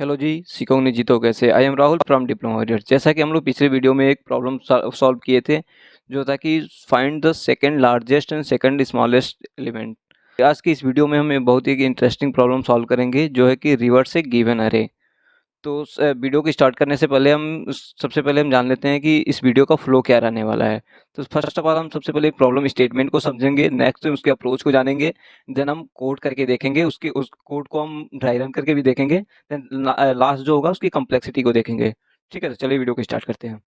Hello जी, सीखोगे जीतो कैसे। I am Rahul from diploma warrior. जैसा कि हम लोग पिछले वीडियो में एक प्रॉब्लम सॉल्व किए थे, जो था कि find the second largest and second smallest element. आज की इस वीडियो में हम एक बहुत ही इंटरेस्टिंग प्रॉब्लम सॉल्व करेंगे, जो है कि रिवर्स ए गिवन अरे। तो वीडियो को स्टार्ट करने से पहले सबसे पहले हम जान लेते हैं कि इस वीडियो का फ्लो क्या रहने वाला है। तो फर्स्ट ऑफ ऑल हम सबसे पहले प्रॉब्लम स्टेटमेंट को समझेंगे, नेक्स्ट उसके अप्रोच को जानेंगे, देन हम कोड करके देखेंगे, उसकी उस कोड को हम ड्राई रन करके भी देखेंगे, देन लास्ट जो होगा उसकी कम्प्लेक्सिटी को देखेंगे। ठीक है, तो चलिए वीडियो को स्टार्ट करते हैं।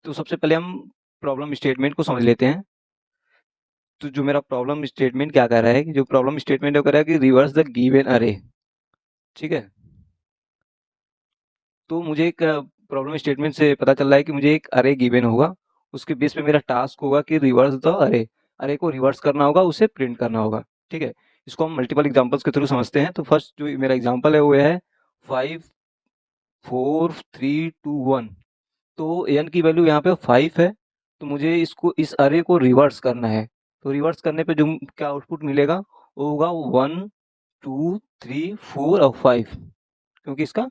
तो सबसे पहले हम प्रॉब्लम स्टेटमेंट को समझ लेते हैं। तो जो मेरा प्रॉब्लम स्टेटमेंट क्या कह रहा है, कि जो प्रॉब्लम स्टेटमेंट वो कह रहा है कि रिवर्स द गिवन अरे। ठीक है, तो मुझे एक प्रॉब्लम स्टेटमेंट से पता चल रहा है कि मुझे एक अरे गिवन होगा, उसके बेस पे मेरा टास्क होगा कि रिवर्स द अरे। अरे को रिवर्स करना होगा, उसे प्रिंट करना होगा। ठीक है, इसको हम मल्टीपल एग्जांपल्स के थ्रू समझते हैं। तो फर्स्ट जो मेरा एग्जांपल है वो है 5 4 3 2 1। तो n की वैल्यू यहाँ पे 5 है, तो मुझे इसको इस अरे को रिवर्स करना है। तो रिवर्स करने पे जो क्या आउटपुट मिलेगा वो होगा 1 2 3 4 और 5, क्योंकि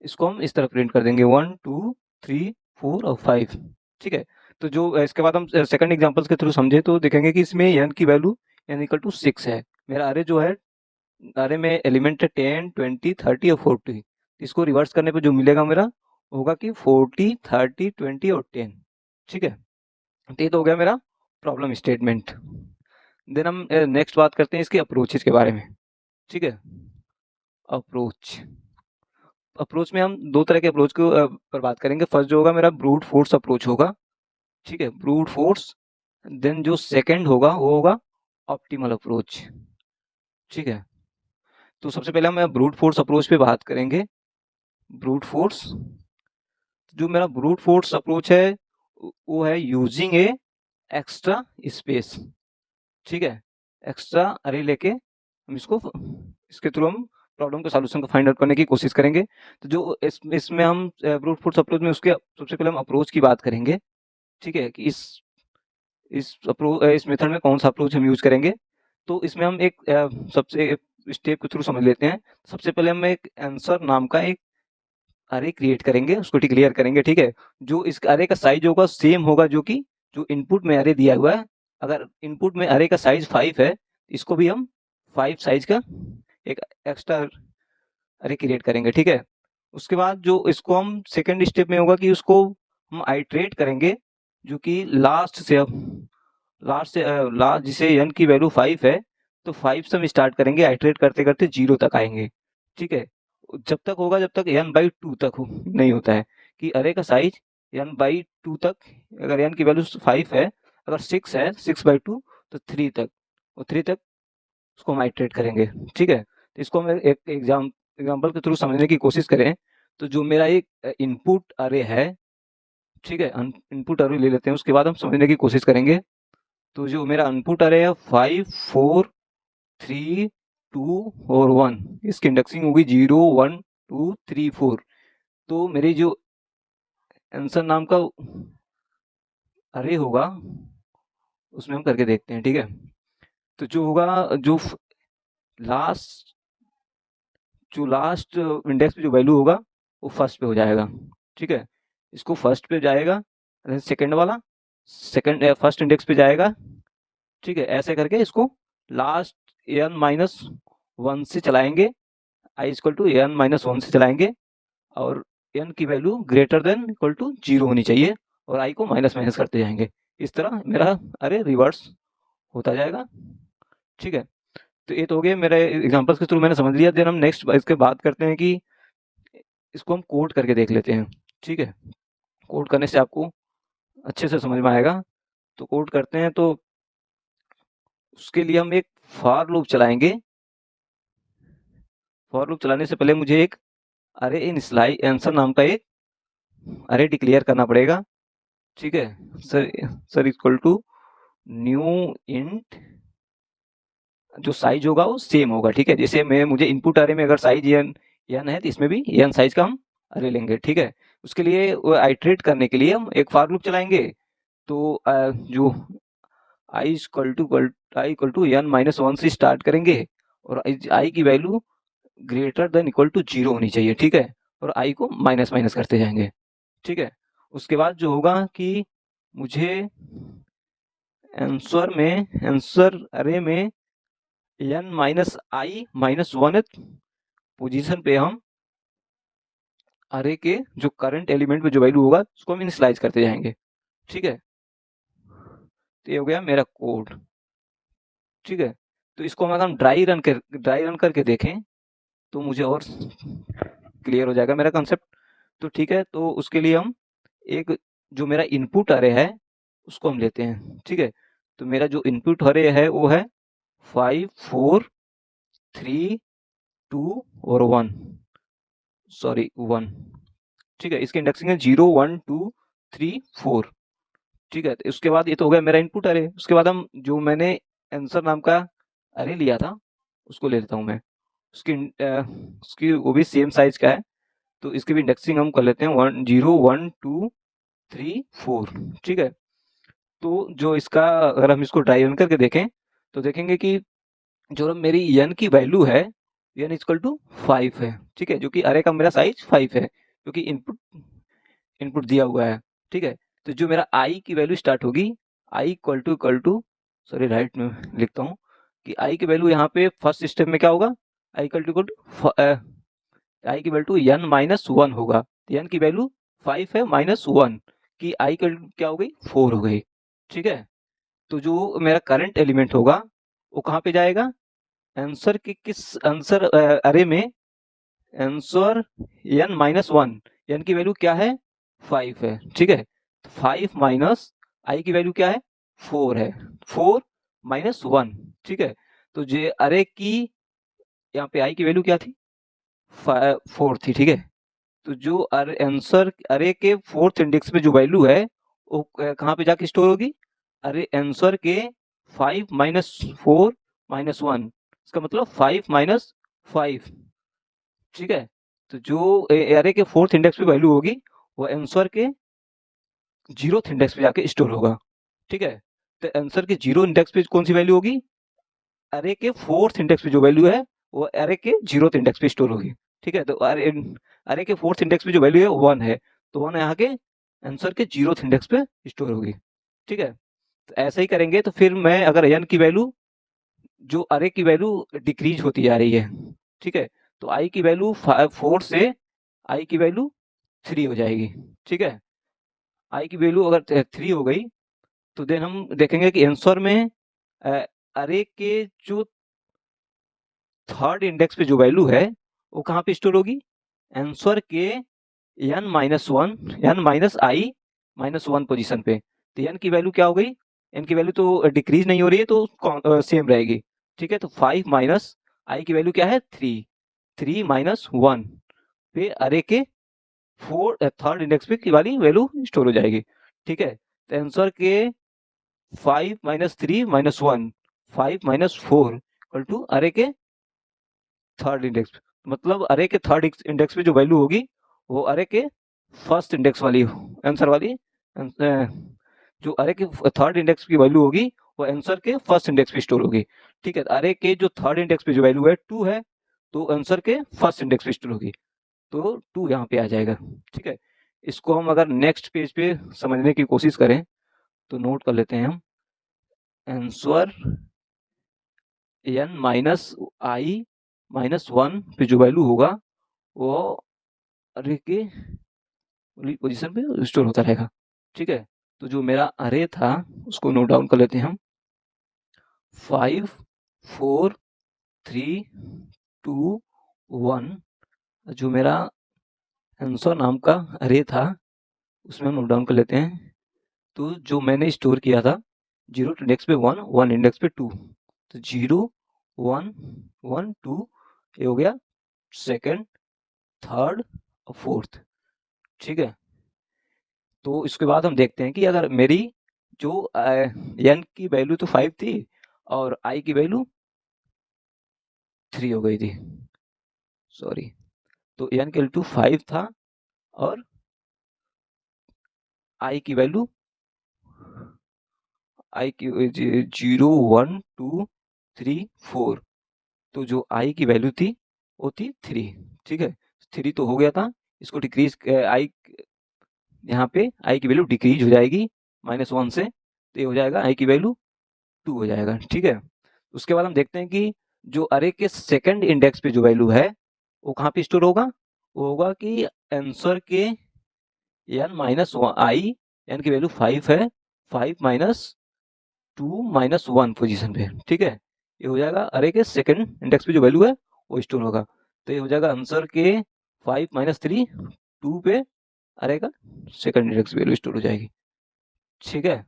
इसको हम इस तरह प्रिंट कर देंगे 1 2 3 4 और 5। ठीक है, तो जो इसके बाद हम सेकंड एग्जांपल्स के थ्रू समझे तो देखेंगे कि इसमें n की वैल्यू n इक्वल टू 6 है। मेरा अरे जो है, अरे में एलिमेंट है 10 20 30 और 40। इसको रिवर्स करने पे जो मिलेगा मेरा होगा कि 40 30 20 और 10। ठीक है, तो ये तो हो गया मेरा प्रॉब्लम स्टेटमेंट। देन हम नेक्स्ट बात करते हैं इसके अप्रोचेस के बारे में। ठीक है, अप्रोच अप्रोच में हम दो तरह के अप्रोच को पर बात करेंगे। फर्स्ट जो होगा मेरा ब्रूट फोर्स अप्रोच होगा। ठीक है, ब्रूट फोर्स। देन जो सेकंड होगा वो होगा ऑप्टिमल अप्रोच। ठीक है, तो सबसे पहले हम ब्रूट फोर्स अप्रोच पे बात करेंगे। ब्रूट फोर्स, जो मेरा ब्रूट फोर्स अप्रोच है वो है यूजिंग ए एक्स्ट्रा स्पेस। ठीक है, एक्स्ट्रा अरे लेके हम इसके थ्रू हम प्रॉब्लम के सॉल्यूशन को फाइंड आउट करने की कोशिश करेंगे। तो जो इसमें हम ब्रूट फोर्स अप्रोच में उसके सबसे पहले हम अप्रोच की बात करेंगे। ठीक है, कि इस मेथड में कौन सा अप्रोच हम यूज करेंगे। तो इसमें हम एक सबसे स्टेप के थ्रू समझ लेते हैं। सबसे पहले हम एक आंसर नाम का एक अरे क्रिएट करेंगे, उसको डिक्लेयर करेंगे। ठीक है, जो इस अरे का साइज होगा सेम होगा जो इनपुट में अरे दिया हुआ है। अगर इनपुट में अरे का साइज 5 है, इसको भी हम 5 साइज का एक एक्स्ट्रा अरे क्रिएट करेंगे। ठीक है, उसके बाद जो इसको हम सेकंड स्टेप में होगा कि उसको हम आइट्रेट करेंगे, जो कि लास्ट जिसे n की वैल्यू 5 है, तो 5 से हम स्टार्ट करेंगे, आइट्रेट करते करते 0 तक आएंगे। ठीक है, जब तक होगा जब तक n बाई 2 तक नहीं होता है, कि अरे का साइज n बाई 2 तक, अगर n की वैल्यू 5 है, अगर 6 है 6 बाई 2, तो 3 तक, और 3 तक उसको हम आइट्रेट करेंगे। ठीक है, तो इसको हम एक एग्जाम्पल के थ्रू समझने की कोशिश करें। तो जो मेरा एक इनपुट अरे है, ठीक है, इनपुट अरे ले लेते हैं, उसके बाद हम समझने की कोशिश करेंगे। तो जो मेरा इनपुट अरे है 5 4 3 2 और 1, इसकी इंडेक्सिंग होगी 0 1 2 3 4। तो मेरी जो आंसर नाम का अरे होगा उसमें हम करके देखते हैं। ठीक है, तो जो होगा, लास्ट जो लास्ट इंडेक्स पे जो वैल्यू होगा वो फर्स्ट पे हो जाएगा। ठीक है, इसको फर्स्ट पे जाएगा, सेकंड वाला सेकंड फर्स्ट इंडेक्स पे जाएगा। ठीक है, ऐसे करके इसको लास्ट n माइनस 1 से चलाएंगे, i equal to n minus 1 से चलाएंगे, और n की value greater than equal to 0 होनी चाहिए, और i को माइनस माइनस करते जाएंगे। इस तरह मेरा अरे रिवर्स होता जाएगा। ठीक है, तो ये तो हो गया मेरे एग्जांपल्स के थ्रू मैंने समझ लिया। देन हम नेक्स्ट इसके बात करते हैं कि इसको हम कोड करके देख लेते हैं। ठीक है, कोड करने से आपको अच्छे से समझ में आएगा। तो कोड करते हैं, तो उसके लिए हम एक फॉर लूप चलाएंगे। फॉर लूप चलाने से पहले मुझे एक अरे इन स्लाइस आंसर नाम का एक अरे डिक्लेयर करना पड़ेगा। ठीक है, सर इक्वल टू न्यू इंट, जो साइज होगा वो सेम होगा। ठीक है, जैसे मुझे इनपुट अरे में अगर साइज n है, तो इसमें भी n साइज का हम अरे लेंगे। ठीक है, उसके लिए आइट्रेट करने के लिए हम एक फॉर लूप चलाएंगे। तो जो i equal to n minus 1 से स्टार्ट करेंगे, और i की value greater than equal to 0 होनी चाहिए, ठीक है? और i को माइनस माइनस करते जाएंगे, ठीक है? उसके बाद जो होगा कि मुझे आंसर अरे में n minus I minus one position पे हम अरे के जो करंट एलिमेंट में जो वैल्यू होगा उसको हम इनिशियलाइज करते जाएंगे, ठीक है? तो ये हो गया मेरा कोड, ठीक है? तो इसको अगर हम ड्राई रन करके देखें तो मुझे और क्लियर हो जाएगा मेरा कंसेप्ट। तो ठीक है, तो उसके लिए हम एक जो मेरा इनपुट अरे है उसको हम लेते हैं, ठीक है? तो मेरा जो इनपुट अरे है वो है 5 4 3 2 और 1, सॉरी 1, ठीक है? इसके इंडेक्सिंग है 0 1 2 3 4, ठीक है? तो उसके बाद ये तो हो गया मेरा इनपुट अरे। उसके बाद हम जो मैंने आंसर नाम का अरे लिया था उसको ले लेता हूँ मैं। उसकी वो भी सेम साइज का है, तो इसकी भी इंडेक्सिंग हम कर लेते हैं 1 0 1 2 3 4, ठीक है? तो जो इसका अगर हम इसको ड्राई रन करके देखें तो देखेंगे कि जो मेरी n की वैल्यू है n इक्वल टू 5 है, ठीक है? जो कि अरे का मेरा साइज 5 है क्योंकि इनपुट इनपुट दिया हुआ है, ठीक है? तो जो मेरा i की वैल्यू स्टार्ट होगी i equal to sorry right में लिखता हूँ कि i की वैल्यू यहाँ पे फर्स्ट स्टेप में क्या होगा, i इक्वल टू आई की वैल्यू n माइनस वन होगा, तो n की वैल्यू 5 है माइनस वन की i की वैल्यू क्या हो गई 4 हो गई, ठीक है? तो जो मेरा करंट एलिमेंट होगा वो कहाँ पे जाएगा, आंसर के किस आंसर अरे में answer n minus one, n की वैल्यू क्या है 5 है, ठीक है? 5 माइनस i की वैल्यू क्या है 4 है, 4 माइनस वन, ठीक है? तो जे अरे की यहाँ पे i की वैल्यू क्या थी 4 थी, ठीक है? तो जो आंसर अरे के फोर्थ इंडेक्स पे जो वैल्यू है वो कहाँ पे जाके स्टोर होगी, अरे आंसर के 5 माइनस 4 माइनस वन, इसका मतलब 5 माइनस 5, ठीक है? तो जो अरे के फोर्थ इंडेक्स पे वैल्यू होगी वो आंसर के जीरोथ इंडेक्स पे जाके स्टोर होगा, ठीक है? तो आंसर के जीरो इंडेक्स पे कौन सी वैल्यू होगी, अरे के फोर्थ इंडेक्स पे जो वैल्यू है वो अरे के जीरोथ इंडेक्स पे स्टोर होगी, ठीक है? तो अरे के फोर्थ इंडेक्स पे जो वैल्यू है वन है, तो वन यहाँ के आंसर के जीरोथ इंडेक्स पे स्टोर होगी, ठीक है? तो ऐसे ही करेंगे तो फिर मैं अगर n की वैल्यू जो अरे की वैल्यू डिक्रीज होती जा रही है, ठीक है? तो i की वैल्यू 4 से i की वैल्यू 3 हो जाएगी, ठीक है? i की वैल्यू अगर 3 हो गई तो देन हम देखेंगे कि आंसर में अरे के जो थर्ड इंडेक्स पे जो वैल्यू है वो कहाँ पे स्टोर होगी, आंसर के n minus one n minus I minus one position पे। तो n की वैल्यू क्या हो गई, n की वैल्यू तो डिक्रीज नहीं हो रही है तो सेम रहेगी, ठीक है? तो 5 माइनस आई की वैल्यू क्या है 3, 3 माइनस वन पे अरे के थर्ड इंडेक्स पे की वाली वैल्यू स्टोर हो जाएगी, ठीक है? तो आंसर के 5 minus 3 minus one 5 minus 4 equal to अरे के थर्ड इंडेक्स, मतलब अरे के थर्ड इंडेक्स पे जो वैल्यू होगी वो अरे के फर्स्ट इंडेक्स वाली आंसर वाली जो अरे के थर्ड इंडेक्स की वैल्यू होगी वो आंसर के फर्स्ट इंडेक्स पे स्टोर होगी, ठीक है? अरे के जो थर्ड इंडेक्स पे जो वैल्यू है 2 है तो आंसर के फर्स्ट इंडेक्स पे स्टोर होगी, तो 2 यहाँ पे आ जाएगा, ठीक है? इसको हम अगर नेक्स्ट पेज पे समझने की कोशिश करें तो नोट कर लेते हैं हम, answer n minus I minus one पे जो वैल्यू होगा वो अरे के पोजीशन पे स्टोर होता रहेगा, ठीक है? तो जो मेरा अरे था उसको नोट डाउन कर लेते हैं हम, 5 4 3 2 1, जो मेरा आंसर नाम का अरे था उसमें हम नोट डाउन कर लेते हैं। तो जो मैंने स्टोर किया था जीरो इंडेक्स पे वन, वन इंडेक्स पे टू, तो 0 1 1 2 ये हो गया सेकंड, थर्ड और फोर्थ, ठीक है? तो इसके बाद हम देखते हैं कि अगर मेरी जो n की वैल्यू तो 5 थी और i की वैल्यू 3 हो गई थी, सॉरी, तो n की वैल्यू 5 था और i की वैल्यू i की 0 1 2 3 4, तो जो i की वैल्यू थी वो थी 3, ठीक है। 3 तो हो गया था, इसको डिक्रीज आई, यहाँ पे आई की वैल्यू डिक्रीज हो जाएगी -1 से, तो ये हो जाएगा आई की वैल्यू 2 हो जाएगा, ठीक है। उसके बाद हम देखते हैं कि जो अरे के सेकंड इंडेक्स पे जो वैल्यू है वो कहाँ पे स्टोर होगा, वो होगा कि आंसर के n माइनस आई, n की वैल्यू 5 है, 5 माइनस 2 माइनस 1 पोजीशन पे, ठीक है। ये हो जाएगा अरे के सेकंड इंडेक्स पे जो वैल्यू है वो स्टोर होगा, तो ये हो जाएगा आंसर के 5 माइनस 3 2 पे अरे का सेकंड इंडेक्स वैल्यू स्टोर हो जाएगी, ठीक है।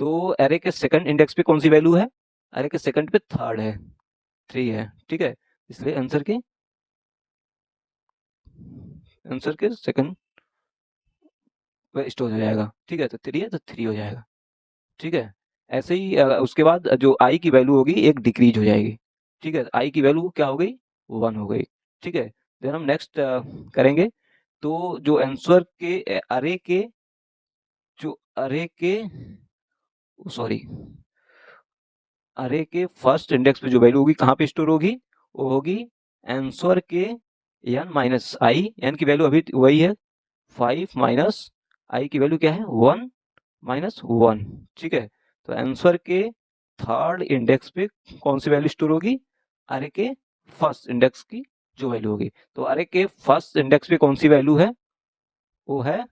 तो अरे के सेकंड इंडेक्स पे कौन सी वैल्यू है, अरे के सेकंड पे थर्ड है, 3 है, ठीक है। इसलिए आंसर के सेकंड पे स्टोर हो जाएगा, ठीक है। तो 3 है तो 3 हो जाएगा, ठीक है। ऐसे ही उसके बाद जो आई की वैल्यू होगी एक डिक्रीज हो जाएगी, ठीक है। आई की वैल्यू क्या हो गई, 1 हो गई, ठीक है। देन हम नेक्स्ट करेंगे, तो जो आंसर के जो अरे के सॉरी अरे के फर्स्ट इंडेक्स पे जो वैल्यू होगी कहाँ पे स्टोर होगी, वो होगी आंसर के n माइनस आई, एन की वैल्यू अभी वही है 5 माइनस आई की वैल्यू क्या है 1 माइनस 1, ठीक है। तो आंसर के थर्ड इंडेक्स पे कौन सी वैल्यू स्टोर होगी, अरे के फर्स्ट इंडेक्स की जो वैल्यू होगी। तो अरे के फर्स्ट इंडेक्स पे कौन सी वैल्यू है, वो है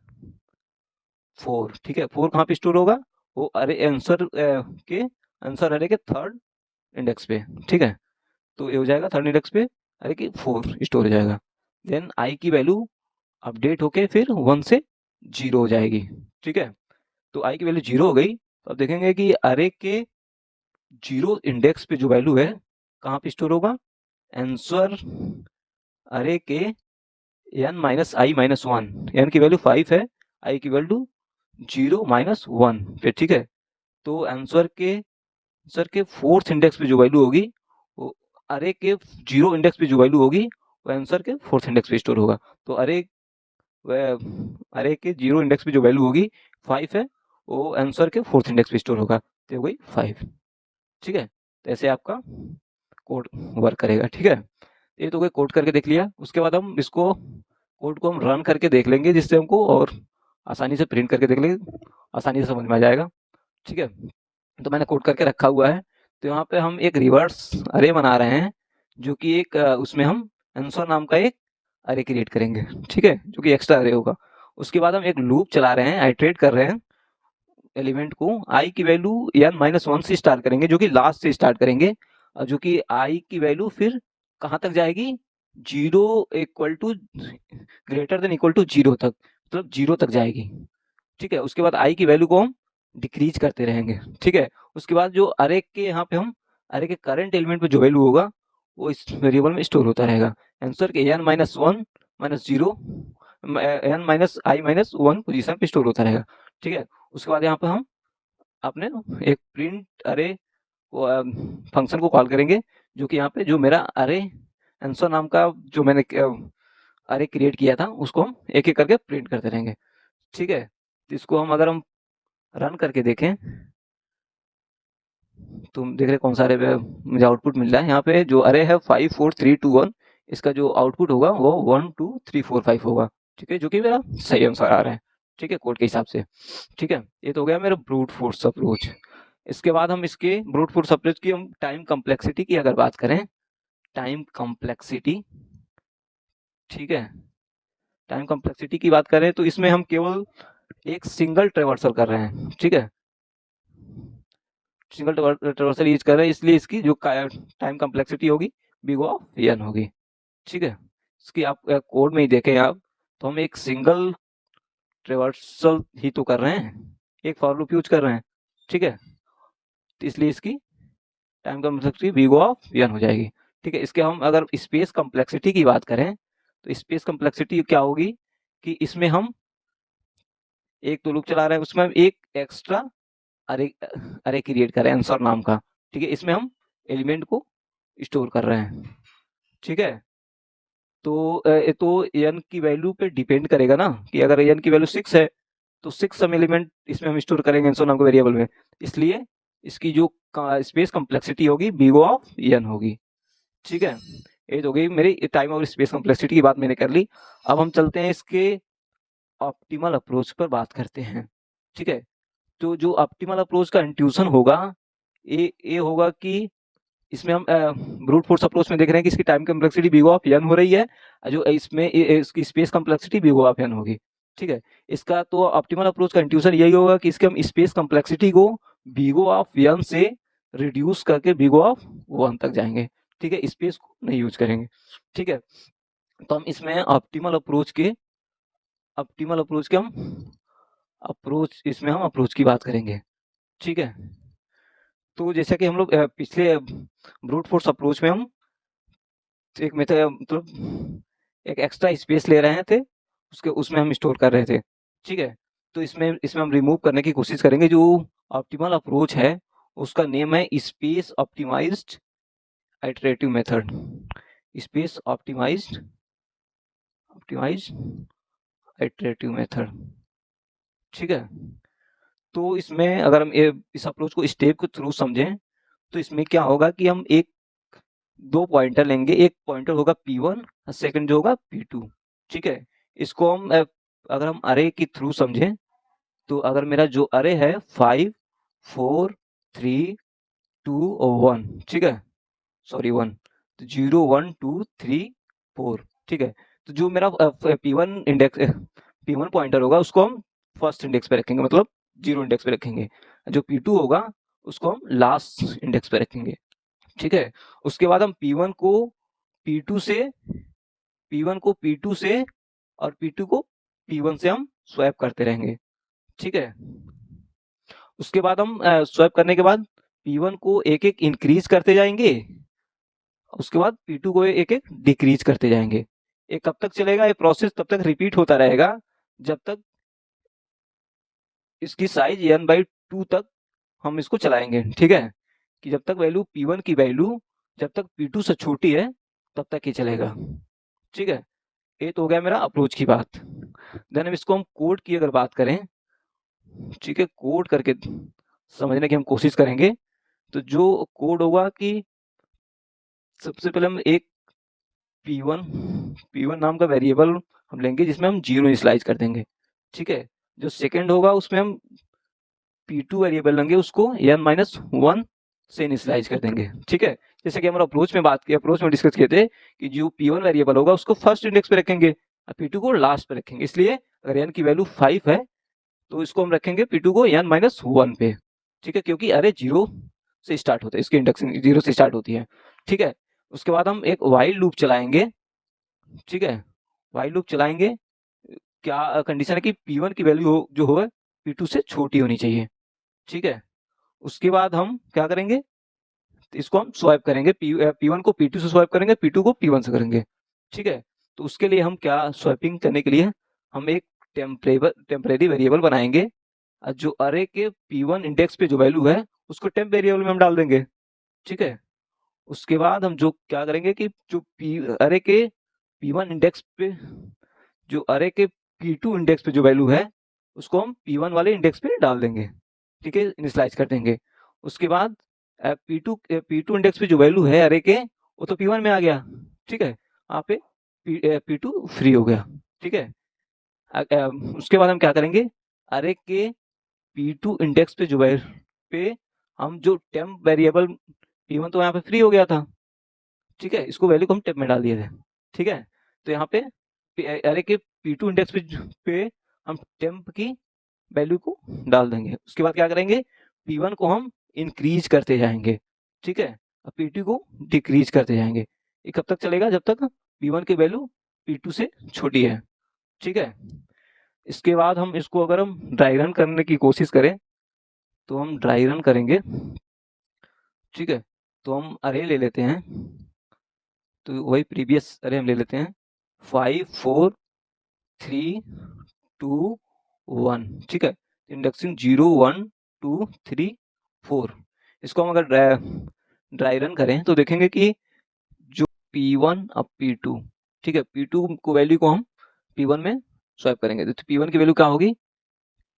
4, ठीक है। 4 कहाँ पे स्टोर होगा, वो अरे आंसर अरे के थर्ड इंडेक्स पे, ठीक है। तो ये हो जाएगा थर्ड इंडेक्स पे अरे कि 4 स्टोर हो जाएगा। देन आई की वैल्यू अपडेट होके फिर 1 से 0 हो जाएगी, ठीक है। तो आई की वैल्यू 0 हो गई, तो अब देखेंगे कि अरे के 0 इंडेक्स पे जो वैल्यू है कहाँ पे स्टोर होगा, आंसर अरे के n minus I minus 1, n की वैल्यू 5 है, आई की वैल्यू 0 माइनस 1 पे, ठीक है। तो आंसर के फोर्थ इंडेक्स पे जो वैल्यू होगी, वो अरे के 0 इंडेक्स पे जो वैल्यू होगी वो आंसर के फोर्थ इंडेक्स पे स्टोर होगा। तो अरे के 0 इंडेक्स पे जो वैल्यू होगी 5 है, वो आंसर के फोर्थ इंडेक्स पे स्टोर होगा, तो हो गई 5, ठीक है। तो ऐसे आपका कोड वर्क करेगा, ठीक है। ये तो कोई कोड करके देख लिया, उसके बाद हम इसको कोड को हम रन करके देख लेंगे, जिससे हमको और आसानी से प्रिंट करके देख लेंगे, आसानी से समझ में आ जाएगा, ठीक है। तो मैंने कोड करके रखा हुआ है, तो यहाँ पे हम एक रिवर्स अरे बना रहे हैं, जो कि एक उसमें हम आंसर नाम का एक अरे क्रिएट करेंगे, ठीक है, जो कि एक्स्ट्रा अरे होगा। उसके बाद हम एक लूप चला रहे हैं, आइटरेट कर रहे हैं एलिमेंट को, आई की वैल्यू n माइनस 1 से स्टार्ट करेंगे, जो कि लास्ट से स्टार्ट करेंगे, जो कि आई की वैल्यू फिर कहाँ तक जाएगी, 0 equal to greater than equal to 0 तक, मतलब 0 तक जाएगी, ठीक है। उसके बाद आई की वैल्यू को हम डिक्रीज करते रहेंगे, ठीक है। उसके बाद जो अरे के यहाँ पे हम अरे के करंट एलिमेंट पे जो वैल्यू होगा वो इस वेरिएबल में स्टोर होता रहेगा, आंसर के n minus 1 minus 0 n minus I minus 1 position पे स्टोर होता रहेगा, ठीक है। उसके बाद यहाँ पे हम अपने एक प्रिंट अरे फंक्शन को कॉल करेंगे, जो कि यहाँ पे जो मेरा अरे आंसर नाम का जो मैंने अरे क्रिएट किया था उसको हम एक एक करके प्रिंट करते रहेंगे, ठीक है। तो इसको हम अगर हम रन करके देखें, तो देख रहे कौन सा अरे मुझे आउटपुट मिल रहा है, यहाँ पे जो अरे है 5 4 3 2 1, इसका जो आउटपुट होगा वो 1 2 3 4 5 होगा, ठीक है, जो कि मेरा सही आंसर आ रहा है, ठीक है, कोड के हिसाब से, ठीक है। ये तो हो गया मेरा ब्रूट फोर्स अप्रोच। इसके बाद हम इसके ब्रूट फोर्स अप्रोच की हम टाइम कम्प्लेक्सिटी की अगर बात करें, टाइम कम्प्लेक्सिटी, ठीक है, टाइम कम्प्लेक्सिटी की बात करें तो इसमें हम केवल एक सिंगल ट्रेवर्सल कर रहे हैं, ठीक है, सिंगल ट्रेवर्सल यूज कर रहे हैं, इसलिए इसकी जो टाइम कम्प्लेक्सिटी होगी बिग ऑफ एन होगी, ठीक है। इसकी आप कोड में ही देखें आप, तो हम एक सिंगल ट्रेवर्सल ही तो कर रहे हैं, एक फॉर लूप यूज कर रहे हैं, ठीक है। तो इसलिए इसकी time complexity big of N हो जाएगी, ठीक है। इसके हम अगर स्पेस कम्प्लेक्सिटी की बात करें, तो स्पेस कम्प्लेक्सिटी क्या होगी कि इसमें हम एक तो लूप चला रहे हैं, उसमें हम एक एक्स्ट्रा अरे अरे क्रिएट कर रहे हैं आंसर नाम का, ठीक है। इसमें हम एलिमेंट को स्टोर कर रहे हैं, ठीक है। तो एन की वैल्यू पे डिपेंड करेगा ना, कि अगर एन की वैल्यू 6 है तो 6 सम एलिमेंट इसमें हम स्टोर करेंगे आंसर नाम के वेरिएबल में, इसलिए इसकी जो स्पेस कम्प्लेक्सिटी होगी बिग ऑफ एन होगी, ठीक है। एज हो गई मेरी टाइम और स्पेस कॉम्प्लेक्सिटी की बात मैंने कर ली। अब हम चलते हैं इसके ऑप्टिमल अप्रोच पर बात करते हैं, ठीक है। तो जो ऑप्टिमल अप्रोच का इंट्यूशन होगा, ये होगा कि इसमें हम ब्रूट फोर्स अप्रोच में देख रहे हैं कि इसकी time complexity B of N हो रही है, जो इसमें इसकी space complexity B of N होगी, ठीक है। इसका तो ऑप्टिमल अप्रोच का इंट्यूशन यही होगा कि इसके हम स्पेस कॉम्प्लेक्सिटी को बीगो ऑफ एन से रिड्यूस करके बीगो ऑफ वन तक जाएंगे, ठीक है। स्पेस को नहीं यूज करेंगे, ठीक है। तो हम इसमें ऑप्टिमल अप्रोच की बात करेंगे, ठीक है। तो जैसा कि हम लोग पिछले ब्रूट फोर्स अप्रोच में हम एक मेथड मतलब एक एक्स्ट्रा स्पेस ले रहे थे, उसके उसमें हम स्टोर कर रहे थे, ठीक है। तो इसमें इसमें हम रिमूव करने की कोशिश करेंगे। जो ऑप्टिमल अप्रोच है उसका नेम है space optimised iterative method, space optimised iterative method, ठीक है। तो इसमें अगर हम इस अप्रोच को स्टेप के थ्रू समझें तो इसमें क्या होगा कि हम एक दो पॉइंटर लेंगे, एक पॉइंटर होगा P1 और सेकंड जो होगा P2, ठीक है। इसको हम अगर हम अरे के थ्रू समझें तो अगर मेरा जो अरे है 5 4 3 2 और 1, ठीक है, सॉरी 1, तो 0 1 2 3 4, ठीक है। तो जो मेरा P1 पॉइंटर होगा उसको हम फर्स्ट इंडेक्स पे रखेंगे, मतलब 0 इंडेक्स पे रखेंगे। जो P2 होगा उसको हम लास्ट इंडेक्स पे रखेंगे, ठीक है। उसके बाद हम P1 को P2 से और P2 को P1 से हम स्वैप करते रहेंगे, ठीक है। उसके बाद हम स्वैप करने के बाद P1 को एक एक इंक्रीज करते जाएंगे, उसके बाद P2 को एक एक डिक्रीज करते जाएंगे। ये कब तक चलेगा? ये प्रोसेस तब तक रिपीट होता रहेगा जब तक इसकी साइज n/2 तक हम इसको चलाएंगे, ठीक है। कि जब तक वैल्यू P1 की वैल्यू जब तक P2 से छोटी है तब तक ये चलेगा, ठीक है। ये तो हो गया मेरा अप्रोच की बात। देन अब इसको हम कोड की अगर बात करें, ठीक है, कोड करके समझने की हम कोशिश करेंगे। तो जो कोड होगा कि सबसे पहले हम एक P1 नाम का वेरिएबल हम लेंगे जिसमें हम 0 इनिशियलाइज कर देंगे, ठीक है। जो सेकंड होगा उसमें हम P2 वेरिएबल लेंगे, उसको n-1 से इनिशियलाइज कर देंगे, ठीक है। जैसे कि हमारा अप्रोच में डिस्कस किए थे कि जो P1 वेरिएबल होगा उसको फर्स्ट इंडेक्स पे रखेंगे और P2 को लास्ट पे रखेंगे। इसलिए अगर n की वैल्यू 5 है तो इसको हम रखेंगे P2 को n-1 पे, ठीक है, क्योंकि अरे 0 से स्टार्ट होता है, इसकी इंडेक्सिंग 0 से स्टार्ट होती है, ठीक है। उसके बाद हम एक व्हाइल लूप चलाएंगे, ठीक है। व्हाइल लूप चलाएंगे, क्या कंडीशन है कि P1 की वैल्यू जो हो P2 से छोटी होनी चाहिए, ठीक है। उसके बाद हम क्या करेंगे, इसको हम स्वैप करेंगे, P1 को P2 से स्वैप करेंगे, P2 को P1 से करेंगे, ठीक है। तो उसके लिए हम क्या स्वैपिंग करने के लिए हम एक टेम्परेरी वेरिएबल बनाएंगे, जो अरे के P1 इंडेक्स पे जो वैल्यू है उसको टेम्प वेरिएबल में हम डाल देंगे, ठीक है। उसके बाद हम जो क्या करेंगे कि जो अरे के P1 इंडेक्स पे जो अरे के P2 इंडेक्स पे जो वैल्यू है उसको हम P1 वाले इंडेक्स पे डाल देंगे, ठीक है, इनिशियलाइज कर देंगे। उसके बाद P2 इंडेक्स पे जो वैल्यू है अरे के वो तो P1 में आ गया, ठीक है। यहाँ पे P2 फ्री हो गया, ठीक है। उसके बाद हम क्या करेंगे, अरे के P2 इंडेक्स पे जो वैल्यू पे हम जो टेम्प वेरिएबल P1 तो यहाँ पे फ्री हो गया था, ठीक है, इसको वैल्यू को हम टेम्प में डाल दिए थे, ठीक है। तो यहाँ पे अरे के P2 इंडेक्स पे हम टेम्प की वैल्यू को डाल देंगे। उसके बाद क्या करेंगे, P1 को हम इंक्रीज करते जाएंगे, ठीक है, और P2 को डिक्रीज करते जाएंगे। ये कब तक चलेगा? जब तक P1 की वैल्यू P2 से छोटी है, ठीक है। इसके बाद हम इसको अगर हम ड्राई रन करने की कोशिश करें तो हम ड्राई रन करेंगे, ठीक है। तो हम अरे ले लेते हैं, तो वही प्रीवियस अरे हम ले लेते हैं 5 4 3 2 1, ठीक है। इंडेक्सिंग 0 1 2 3 4। इसको हम अगर ड्राई रन करें तो देखेंगे कि जो P1 और P2, ठीक है, P2 को वैल्यू को हम P1 में स्वैप करेंगे तो P1 की वैल्यू क्या होगी,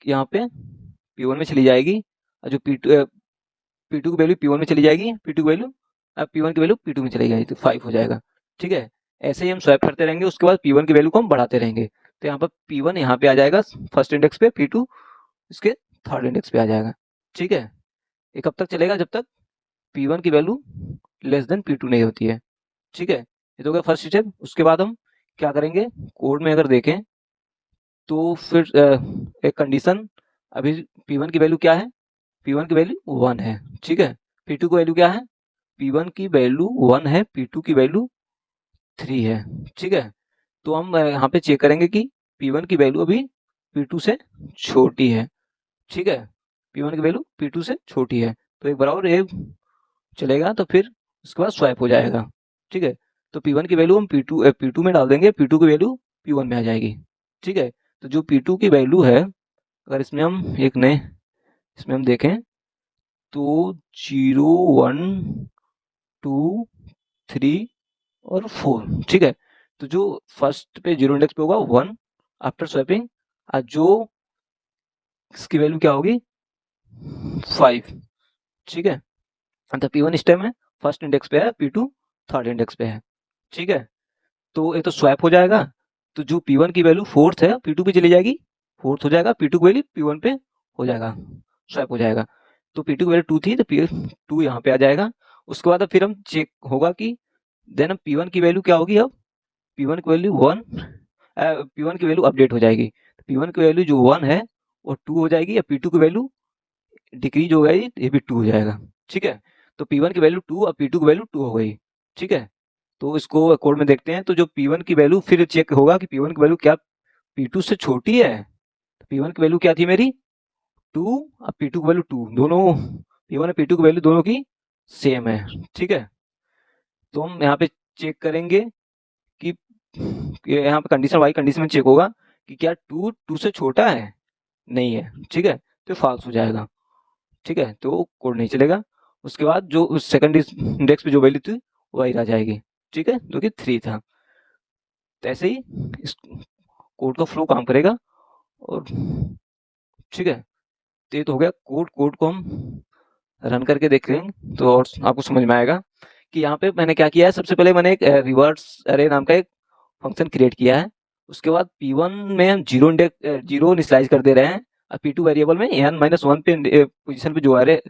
यहाँ पे P1 में चली जाएगी और जो P2 की वैल्यू P1 में चली जाएगी, P2 की वैल्यू P1 की वैल्यू P2 में चली जाएगी तो 5 हो जाएगा, ठीक है। ऐसे ही हम स्वैप करते रहेंगे, उसके बाद P1 की वैल्यू को हम बढ़ाते रहेंगे। तो यहाँ पर P1 यहाँ पे आ जाएगा फर्स्ट इंडेक्स पे, P2 इसके थर्ड इंडेक्स पे आ जाएगा। ठीक है, ये कब तक चलेगा? जब तक P1 की वैल्यू लेस देन P2 नहीं होती है। ठीक है, ये तो हो गया फर्स्ट स्टेप। उसके बाद हम क्या करेंगे, कोड में अगर देखें तो फिर एक कंडीशन, अभी P1 की वैल्यू क्या है? P1 की वैल्यू 1 है। ठीक है, P2 की वैल्यू क्या है? P1 की वैल्यू 1 है, P2 की वैल्यू 3 है। ठीक है, तो हम यहाँ पे चेक करेंगे कि P1 की वैल्यू अभी P2 से छोटी है। ठीक है, P1 की वैल्यू P2 से छोटी है, तो एक बराबर ये चलेगा, तो फिर उसके बाद स्वैप हो जाएगा। ठीक है, तो P1 की वैल्यू हम P2 में डाल देंगे, P2 की वैल्यू P1 में आ जाएगी। ठीक है, तो जो P2 की वैल्यू है, अगर इसमें हम एक नए इसमें हम देखें तो 0 1 2 3 और 4। ठीक है, तो जो फर्स्ट पे जीरो इंडेक्स पे होगा 1 आफ्टर स्वैपिंग, और जो इसकी वैल्यू क्या होगी 5। ठीक है, तो P1 इस टाइम है फर्स्ट इंडेक्स पे है, P2 थर्ड इंडेक्स पे है। ठीक है, तो एक तो स्वैप हो जाएगा, तो जो P1 की वैल्यू फोर्थ है P2 पे चली जाएगी, फोर्थ हो जाएगा, P2 की वैल्यू P1 पे हो जाएगा, स्वैप हो जाएगा। तो P2 की वैल्यू 2 थी, तो P2 यहाँ पे आ जाएगा। उसके बाद अब फिर हम चेक होगा कि देन P1 की वैल्यू क्या होगी, अब P1 की वैल्यू 1, P1 की वैल्यू अपडेट हो जाएगी। P1 की वैल्यू जो 1 है वो 2 हो जाएगी, या P2 की वैल्यू डिक्रीज हो गई, ये भी 2 हो जाएगा। ठीक है, तो P1 की वैल्यू 2 और P2 की वैल्यू 2 हो गई। ठीक है, तो इसको कोड में देखते हैं, तो जो P1 की वैल्यू फिर चेक होगा कि P1 की वैल्यू क्या P2 से छोटी है। P1 की वैल्यू क्या थी मेरी 2, और P2 की वैल्यू 2, दोनों P1 और P2 की वैल्यू दोनों की सेम है। ठीक है, तो हम यहाँ पे चेक करेंगे कि यहाँ पे कंडीशन वाई कंडीशन में चेक होगा कि क्या 2 से छोटा है, नहीं है। ठीक है, तो फॉल्स हो जाएगा। ठीक है, तो कोड नहीं चलेगा। उसके बाद जो सेकंड इंडेक्स पे जो वैल्यू थी वही रह जाएगी। ठीक है, जो कि 3 था। तो ऐसे ही इस कोड का फ्लो काम करेगा। और ठीक है, तो ये तो हो गया कोड। कोड को हम रन करके देख लेंगे तो और आपको समझ में आएगा कि यहाँ पे मैंने क्या किया है। सबसे पहले मैंने एक रिवर्स अरे नाम का एक फंक्शन क्रिएट किया है। उसके बाद P1 में हम जीरो इनिशियलाइज कर दे रहे हैं, और P2 वेरिएबल में n-1 पे पोजीशन पे जो अरे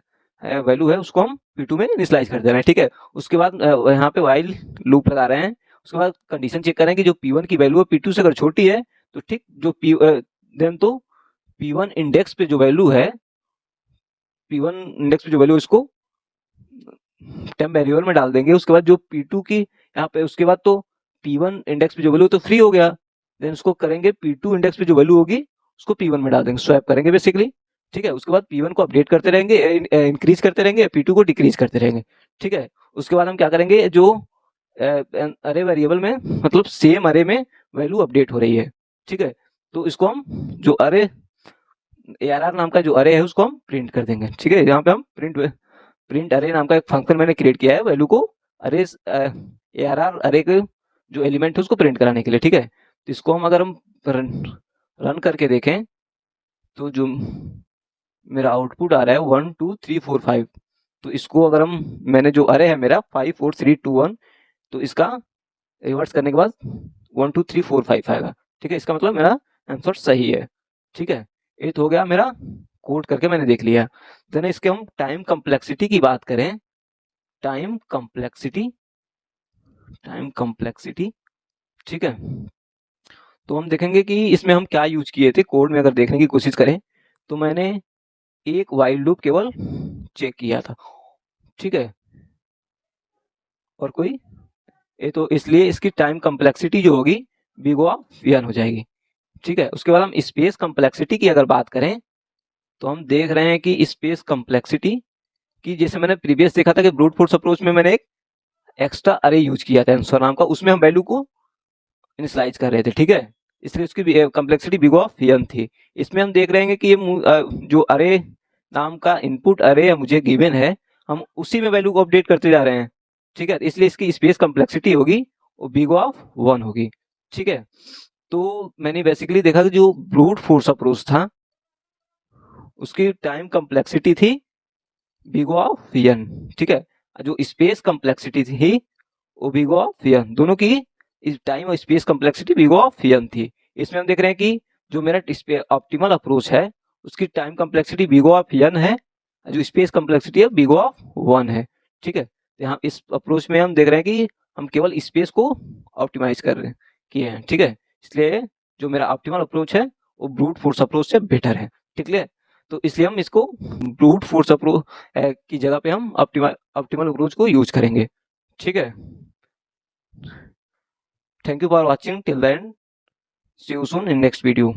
वैल्यू है उसको हम P2 में इनिशियलाइज कर दे रहे हैं। ठीक है, उसके बाद यहाँ पे व्हाइल लूप लगा रहे हैं। उसके बाद कंडीशन चेक करें कि जो P1 की वैल्यू है P2 से अगर छोटी है तो ठीक, जो देन तो P1 इंडेक्स पे जो वैल्यू है, P1 इंडेक्स पे जो वैल्यू इसको टेम्प वेरिएबल में डाल देंगे। उसके बाद जो P2 की यहाँ पे, उसके बाद तो P1 इंडेक्स पे जो वैल्यू तो फ्री हो गया, देन उसको करेंगे P2 इंडेक्स पे जो वैल्यू होगी उसको P1 में डाल देंगे, स्वैप करेंगे बेसिकली। ठीक है, उसके बाद P1 को अपडेट करते रहेंगे, इंक्रीज करते रहेंगे, P2 को डिक्रीज करते रहेंगे। ठीक है, उसके बाद हम क्या करेंगे, जो अरे वेरिएबल में मतलब सेम अरे में वैल्यू अपडेट हो रही है। ठीक है, तो इसको हम जो अरे ARR नाम का जो अरे है उसको हम प्रिंट कर देंगे। ठीक है, यहाँ पे हम प्रिंट अरे नाम का एक फंक्शन मैंने क्रिएट किया है वैल्यू को अरे ARR अरे के जो एलिमेंट है उसको प्रिंट कराने के लिए। ठीक है, तो इसको हम अगर हम रन करके देखें तो जो मेरा आउटपुट आ रहा है 1 2 3 4 5, तो इसको अगर हम मैंने जो अरे है मेरा 5 4 3 2 1, तो इसका रिवर्स करने के बाद 1 2 3 4 5 आएगा। ठीक है, इसका मतलब मेरा आंसर सही है। ठीक है, ये तो हो गया मेरा कोड करके मैंने देख लिया। देन इसके हम टाइम कम्प्लेक्सिटी की बात करें, टाइम कम्प्लेक्सिटी, टाइम कम्प्लेक्सिटी। ठीक है, तो हम देखेंगे कि इसमें हम क्या यूज किए थे। कोड में अगर देखने की कोशिश करें तो मैंने एक वाइल लूप केवल चेक किया था। ठीक है, और कोई ये तो इसलिए इसकी टाइम कम्प्लेक्सिटी जो होगी बिग ऑफ n हो जाएगी। ठीक है, उसके बाद हम स्पेस कम्प्लेक्सिटी की अगर बात करें तो हम देख रहे हैं कि स्पेस कम्प्लेक्सिटी की, जैसे मैंने प्रीवियस देखा था कि ब्रूट फोर्स अप्रोच में मैंने एक एक्स्ट्रा अरे यूज किया था आंसर नाम का, उसमें हम वैल्यू को इनिशियलाइज कर रहे थे। ठीक है, इसलिए उसकी कम्प्लेक्सिटी बिग ऑफ n थी। इसमें हम देख रहे हैं कि ये जो अरे नाम का इनपुट अरे मुझे गिवन है, हम उसी में वैल्यू को अपडेट करते जा रहे हैं। ठीक है, इसलिए इसकी स्पेस कम्प्लेक्सिटी होगी वो बिग ऑफ 1 होगी। ठीक है, तो मैंने बेसिकली देखा कि जो ब्रूट फोर्स अप्रोच था उसकी टाइम कम्प्लेक्सिटी थी बिग ऑफ n। ठीक है, जो स्पेस कम्प्लेक्सिटी थी बिग ऑफ n, दोनों की इस टाइम और space complexity big of n थी। इसमें हम देख रहे हैं कि जो मेरा ऑप्टिमल अप्रोच है उसकी time complexity big of n है, जो स्पेस कॉम्प्लेक्सिटी है बिग ऑफ 1 है। ठीक है, तो यहाँ इस अप्रोच में हम देख रहे हैं कि हम केवल स्पेस को ऑप्टिमाइज कर रहे हैं किए हैं। ठीक है, इसलिए जो मेरा ऑप्टिमल अप्रोच है वो ब्रूट फोर्स अप्रोच से बेटर है। ठीक है, तो इसलिए हम इसको ब्रूट फोर्स अप्रोच की जगह पे हम ऑप्टिमल अप्रोच को यूज करेंगे। ठीक है, thank you for watching till the end, see you soon in next video.